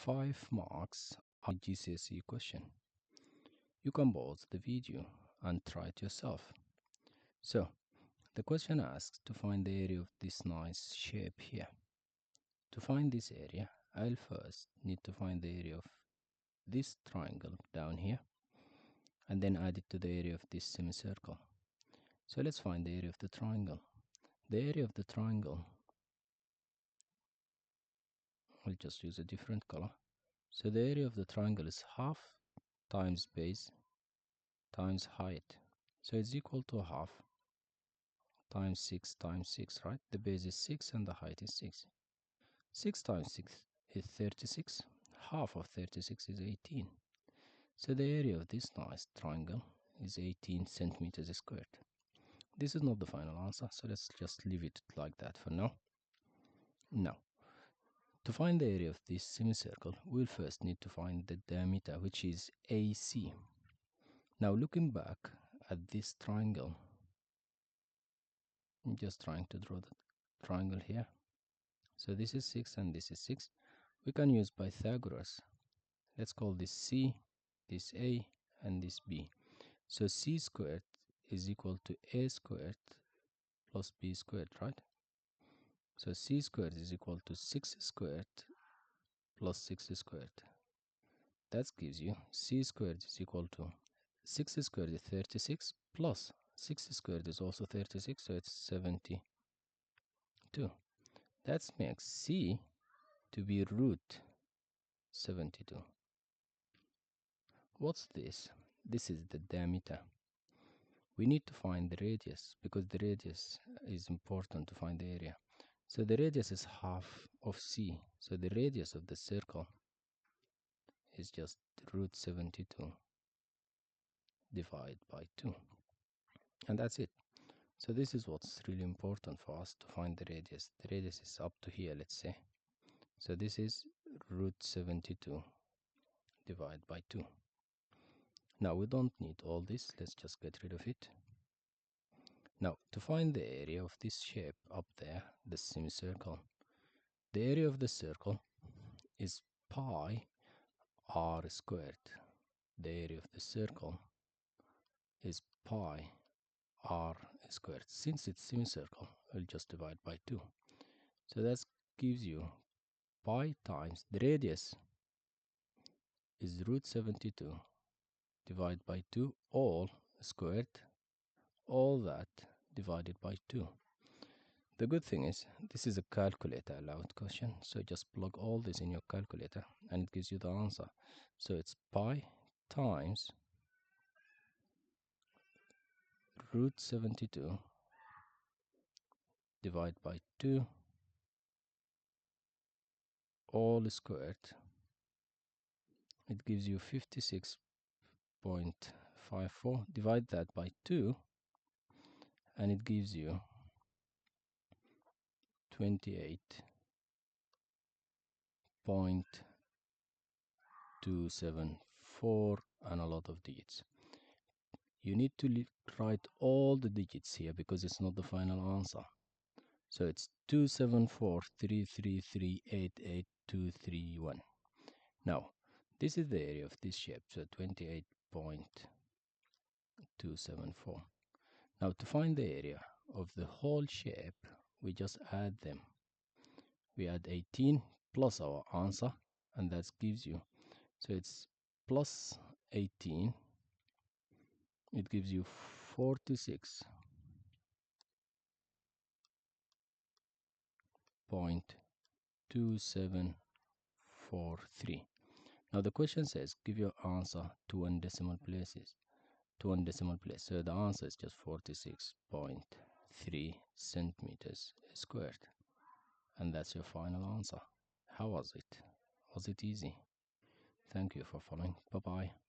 5 marks IGCSE question. You can pause the video and try it yourself. So, the question asks to find the area of this nice shape here. To find this area, I'll first need to find the area of this triangle down here and then add it to the area of this semicircle. So let's find the area of the triangle. The area of the triangle, I'll just use a different color. So the area of the triangle is half times base times height. So it's equal to half times 6 times 6, right? The base is 6 and the height is 6. 6 times 6 is 36. Half of 36 is 18. So the area of this nice triangle is 18 centimeters squared. This is not the final answer, so let's just leave it like that for now. Now, to find the area of this semicircle, we'll first need to find the diameter, which is AC. Now, looking back at this triangle, I'm just trying to draw the triangle here. So this is 6 and this is 6. We can use Pythagoras. Let's call this C, this A, and this B. So C squared is equal to A squared plus B squared, right? So C squared is equal to 6 squared plus 6 squared. That gives you C squared is equal to 6 squared is 36 plus 6 squared is also 36, so it's 72. That makes C to be root 72. What's this? This is the diameter. We need to find the radius because the radius is important to find the area. So the radius is half of C. So the radius of the circle is just root 72 divided by 2. And that's it. So this is what's really important for us to find the radius. The radius is up to here, let's say. So this is root 72 divided by 2. Now we don't need all this. Let's just get rid of it. Now to find the area of this shape up there, the semicircle, the area of the circle is pi r squared. The area of the circle is pi r squared. Since it's semicircle, I'll just divide by 2. So that gives you pi times the radius is root 72 divided by 2 all squared, all that divided by 2. The good thing is this is a calculator allowed question, so just plug all this in your calculator and it gives you the answer. So it's pi times root 72 divided by 2 all squared. It gives you 56.54. Divide that by 2 and it gives you 28.274 and a lot of digits. You need to write all the digits here because it's not the final answer. So it's 274,333,88231. Now, this is the area of this shape, so 28.274. Now, to find the area of the whole shape, we just add them. We add 18 plus our answer, and that gives you, so it's plus 18. It gives you 46.2743. Now the question says give your answer to 1 decimal places. To 1 decimal place. So the answer is just 46.3 centimeters squared. And that's your final answer. How was it? Was it easy? Thank you for following. Bye-bye.